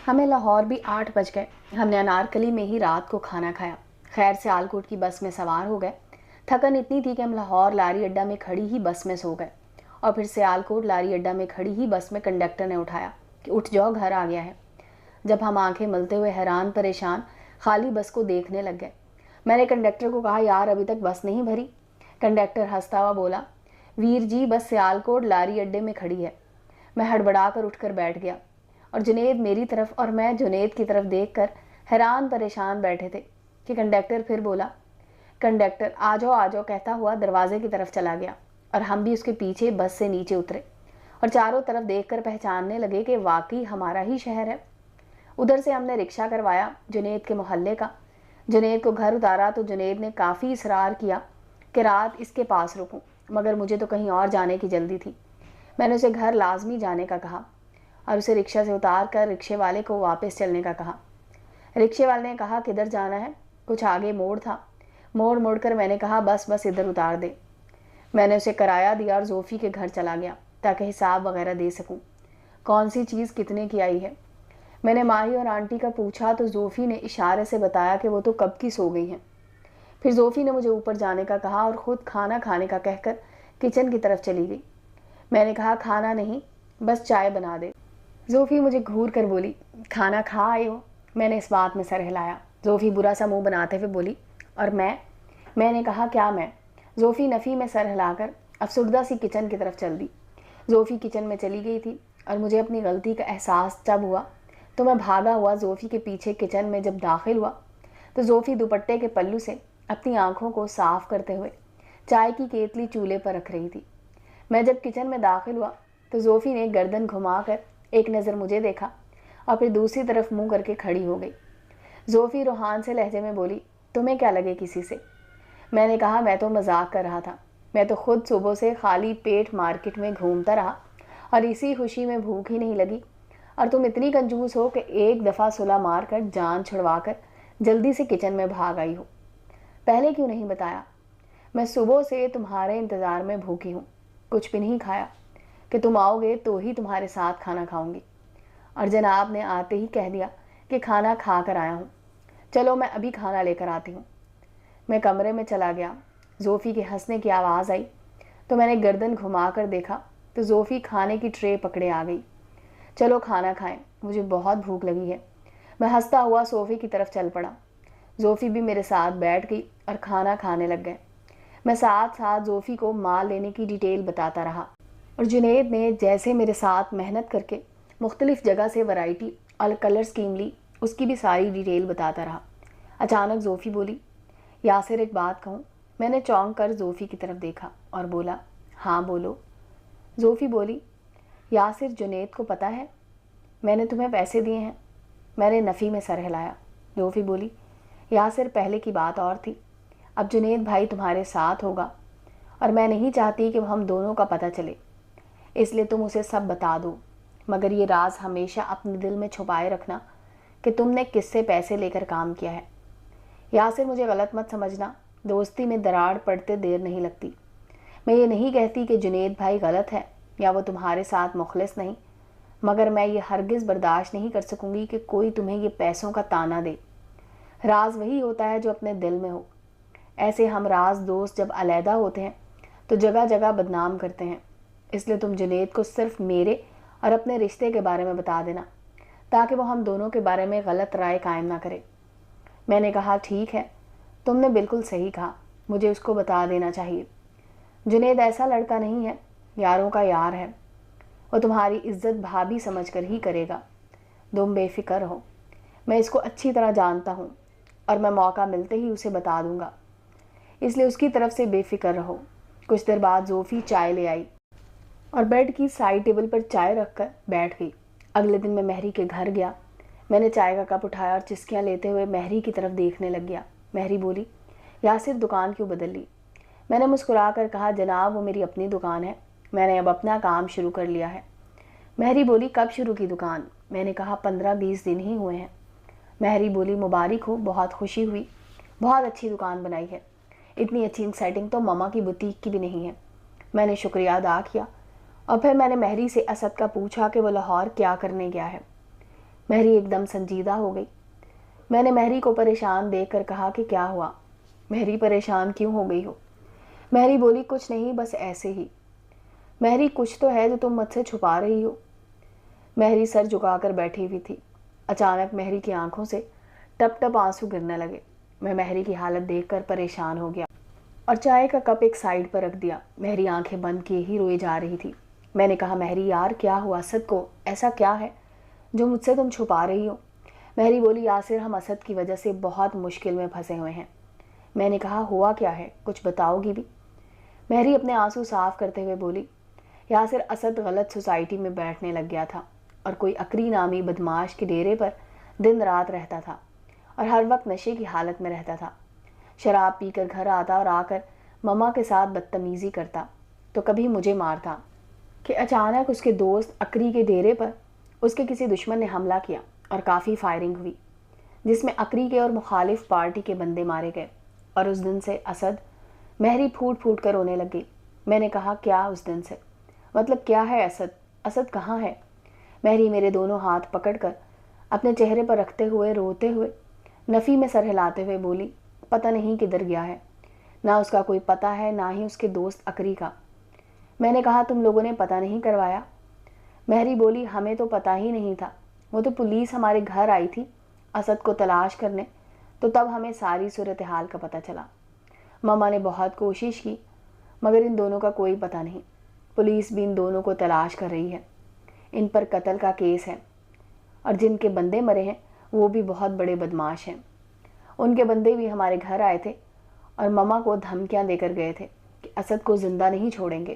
ہمیں لاہور بھی 8 بج گئے۔ ہم نے انارکلی میں ہی رات کو کھانا کھایا۔ خیر سیالکوٹ کی بس میں سوار ہو گئے۔ تھکن اتنی تھی کہ ہم لاہور لاری اڈا میں کھڑی ہی بس میں سو گئے، اور پھر سیالکوٹ لاری اڈا میں کھڑی ہی بس میں کنڈکٹر نے اٹھایا کہ اٹھ جاؤ، گھر آ گیا ہے۔ جب ہم آنکھیں ملتے ہوئے حیران پریشان خالی بس کو دیکھنے لگ گئے، میں نے کنڈکٹر کو کہا، یار ابھی تک بس نہیں بھری؟ کنڈکٹر ہنستا ہوا بولا، ویر جی بس سیالکوٹ لاری اڈے میں کھڑی ہے۔ میں ہڑبڑا کر اٹھ کر بیٹھ گیا، اور جنید میری طرف اور میں جنید کی طرف دیکھ کر حیران پریشان بیٹھے تھے کہ کنڈکٹر پھر بولا۔ کنڈکٹر آ جاؤ کہتا ہوا دروازے کی طرف چلا گیا، اور ہم بھی اس کے پیچھے بس سے نیچے اترے اور چاروں طرف دیکھ کر پہچاننے لگے کہ واقعی ہمارا ہی شہر ہے۔ ادھر سے ہم نے رکشہ کروایا جنید کے محلے کا۔ جنید کو گھر اتارا تو جنید نے کافی اصرار کیا کہ رات اس کے پاس رکوں، مگر مجھے تو کہیں اور جانے کی جلدی تھی۔ میں نے اسے گھر لازمی جانے کا کہا اور اسے رکشہ سے اتار کر رکشے والے کو واپس چلنے کا کہا۔ رکشے والے نے کہا، کدھر جانا ہے؟ کچھ آگے موڑ تھا۔ موڑ کر میں نے کہا، بس ادھر اتار دے۔ میں نے اسے کرایہ دیا اور زوفی کے گھر چلا گیا تاکہ حساب وغیرہ دے سکوں، کون سی چیز کتنے کی آئی ہے۔ میں نے ماہی اور آنٹی کا پوچھا تو زوفی نے اشارے سے بتایا کہ وہ تو کب کی سو گئی ہیں۔ پھر زوفی نے مجھے اوپر جانے کا کہا اور خود کھانا کھانے کا کہہ کر کچن کی طرف چلی گئی۔ میں نے کہا، کھانا نہیں، بس چائے بنا دے۔ زوفی مجھے گھور کر بولی، کھانا کھا آئے ہو؟ میں نے اس بات میں سر ہلایا۔ زوفی برا سا منہ بناتے ہوئے بولی، اور میں نے کہا، کیا میں؟ زوفی نفی میں سر ہلا کر افسردہ سی کچن کی طرف چل دی۔ زوفی کچن میں چلی گئی تھی، اور مجھے اپنی غلطی کا احساس جب ہوا تو میں بھاگا ہوا زوفی کے پیچھے کچن میں جب داخل ہوا تو زوفی دوپٹے کے پلو سے اپنی آنکھوں کو صاف کرتے ہوئے چائے کی کیتلی چولہے پر رکھ رہی تھی۔ میں جب کچن میں داخل ہوا تو زوفی نے گردن گھما کر ایک نظر مجھے دیکھا اور پھر دوسری طرف منہ کر کے کھڑی ہو گئی۔ زوفی روحان سے لہجے میں بولی، تمہیں کیا لگے کسی سے؟ میں نے کہا، میں تو مذاق کر رہا تھا، میں تو خود صبح سے خالی پیٹ مارکیٹ میں گھومتا رہا اور اسی خوشی میں بھوک ہی نہیں لگی، اور تم اتنی کنجوس ہو کہ ایک دفعہ صلح مار کر جان چھڑوا کر جلدی سے کچن میں بھاگ آئی ہو۔ پہلے کیوں نہیں بتایا؟ میں صبح سے تمہارے انتظار میں بھوکی ہوں، کچھ بھی نہیں کھایا کہ تم آؤ گے تو ہی تمہارے ساتھ کھانا کھاؤں گی، اور جناب نے آتے ہی کہہ دیا کہ کھانا کھا کر آیا ہوں، چلو میں ابھی کھانا لے کر آتی ہوں۔ میں کمرے میں چلا گیا۔ زوفی کے ہنسنے کی آواز آئی تو میں نے گردن گھما کر دیکھا تو زوفی کھانے کی ٹرے پکڑے آ گئی۔ چلو کھانا کھائیں، مجھے بہت بھوک لگی ہے۔ میں ہنستا ہوا صوفے کی طرف چل پڑا۔ زوفی بھی میرے ساتھ بیٹھ گئی اور کھانا کھانے لگ گئے۔ میں ساتھ ساتھ زوفی کو مال لینے کی ڈیٹیل بتاتا رہا، اور جنید نے جیسے میرے ساتھ محنت کر کے مختلف جگہ سے ورائٹی اور کلر اسکیم لی، اس کی بھی ساری ڈیٹیل بتاتا رہا۔ اچانک زوفی بولی، یاسر ایک بات کہوں؟ میں نے چونک کر زوفی کی طرف دیکھا اور بولا، ہاں بولو۔ زوفی بولی، یاسر جنید کو پتہ ہے میں نے تمہیں پیسے دیے ہیں؟ میں نے نفی میں سر ہلایا۔ زوفی بولی، یاسر پہلے کی بات اور تھی، اب جنید بھائی تمہارے ساتھ ہوگا، اور میں نہیں چاہتی کہ ہم دونوں کا پتہ چلے، اس لیے تم اسے سب بتا دو، مگر یہ راز ہمیشہ اپنے دل میں چھپائے رکھنا کہ تم نے کس سے پیسے لے کر کام کیا ہے۔ یاسر مجھے غلط مت سمجھنا، دوستی میں دراڑ پڑتے دیر نہیں لگتی۔ میں یہ نہیں کہتی کہ جنید بھائی غلط ہے یا وہ تمہارے ساتھ مخلص نہیں، مگر میں یہ ہرگز برداشت نہیں کر سکوں گی کہ کوئی تمہیں یہ پیسوں کا طعنہ دے۔ راز وہی ہوتا ہے جو اپنے دل میں ہو۔ ایسے ہم راز دوست جب علیحدہ ہوتے ہیں تو جگہ جگہ بدنام کرتے ہیں، اس لیے تم جنید کو صرف میرے اور اپنے رشتے کے بارے میں بتا دینا تاکہ وہ ہم دونوں کے بارے میں غلط رائے قائم نہ کرے۔ میں نے کہا، ٹھیک ہے، تم نے بالکل صحیح کہا، مجھے اس کو بتا دینا چاہیے۔ جنید ایسا لڑکا نہیں ہے، یاروں کا یار ہے، وہ تمہاری عزت بھابھی سمجھ کر ہی کرے گا، تم بے فکر ہو۔ میں اس کو اچھی طرح جانتا ہوں اور میں موقع ملتے ہی اسے بتا دوں گا، اس لیے اس کی طرف سے بے فکر رہو۔ کچھ دیر بعد زوفی چائے لے آئی اور بیڈ کی سائڈ ٹیبل پر چائے رکھ کر بیٹھ گئی۔ اگلے دن میں مہری کے گھر گیا۔ میں نے چائے کا کپ اٹھایا اور چسکیاں لیتے ہوئے مہری کی طرف دیکھنے لگ گیا۔ مہری بولی، یاسر دکان کیوں بدل لی؟ میں نے مسکرا کر کہا، جناب وہ میری اپنی دکان ہے، میں نے اب اپنا کام شروع کر لیا ہے۔ مہری بولی، کب شروع کی دکان؟ میں نے کہا، 15-20 دن ہی ہوئے ہیں۔ مہری بولی، مبارک ہو، بہت خوشی ہوئی، بہت اچھی دکان بنائی ہے، اتنی اچھی سیٹنگ تو مما کی بوتیک کی بھی نہیں ہے۔ میں نے شکریہ ادا کیا، اور پھر میں نے مہری سے اسد کا پوچھا کہ وہ لاہور کیا کرنے گیا ہے۔ مہری ایک دم سنجیدہ ہو گئی۔ میں نے مہری کو پریشان دیکھ کر کہا کہ کیا ہوا؟ مہری پریشان کیوں ہو گئی ہو؟ مہری بولی کچھ نہیں، بس ایسے ہی۔ مہری کچھ تو ہے جو تم مجھ سے چھپا رہی ہو۔ مہری سر جھکا کر بیٹھی ہوئی تھی۔ اچانک مہری کی آنکھوں سے ٹپ ٹپ آنسو گرنے لگے۔ میں مہری کی حالت دیکھ کر پریشان ہو گیا اور چائے کا کپ ایک سائڈ پر رکھ دیا۔ مہری آنکھیں بند کیے ہی روئی جا رہی تھی۔ میں نے کہا مہری یار کیا ہوا اسد کو؟ ایسا کیا ہے جو مجھ سے تم چھپا رہی ہو؟ مہری بولی یاسر ہم اسد کی وجہ سے بہت مشکل میں پھنسے ہوئے ہیں۔ میں نے کہا ہوا کیا ہے؟ کچھ بتاؤ گی بھی؟ مہری اپنے آنسو صاف کرتے ہوئے بولی یاسر اسد غلط سوسائٹی میں بیٹھنے لگ گیا تھا اور کوئی اکری نامی بدماش کے ڈیرے پر دن رات رہتا تھا اور ہر وقت نشے کی حالت میں رہتا تھا۔ شراب پی کر گھر آتا اور آ کر مما کے ساتھ بدتمیزی کرتا تو کبھی مجھے مارتا کہ اچانک اس کے دوست اکری کے ڈیرے پر اس کے کسی دشمن نے حملہ کیا اور کافی فائرنگ ہوئی جس میں اکری کے اور مخالف پارٹی کے بندے مارے گئے، اور اس دن سے اسد… مہری پھوٹ پھوٹ کر رونے لگ گئی۔ میں نے کہا کیا اس دن سے؟ مطلب کیا ہے اسد؟ اسد کہاں ہے؟ مہری میرے دونوں ہاتھ پکڑ کر اپنے چہرے پر رکھتے ہوئے روتے ہوئے نفی میں سر ہلاتے ہوئے بولی پتہ نہیں کدھر گیا ہے، نہ اس کا کوئی پتہ ہے نہ ہی اس کے دوست اکری کا۔ میں نے کہا تم لوگوں نے پتہ نہیں کروایا؟ مہری بولی ہمیں تو پتہ ہی نہیں تھا، وہ تو پولیس ہمارے گھر آئی تھی اسد کو تلاش کرنے، تو تب ہمیں ساری صورتحال کا پتہ چلا۔ مما نے بہت کوشش کی مگر ان دونوں کا کوئی پتہ نہیں۔ پولیس بھی ان دونوں کو تلاش کر رہی ہے، ان پر قتل کا کیس ہے، اور جن کے بندے مرے ہیں وہ بھی بہت بڑے بدماش ہیں۔ ان کے بندے بھی ہمارے گھر آئے تھے اور مما کو دھمکیاں دے کر گئے تھے کہ اسد کو زندہ نہیں چھوڑیں گے۔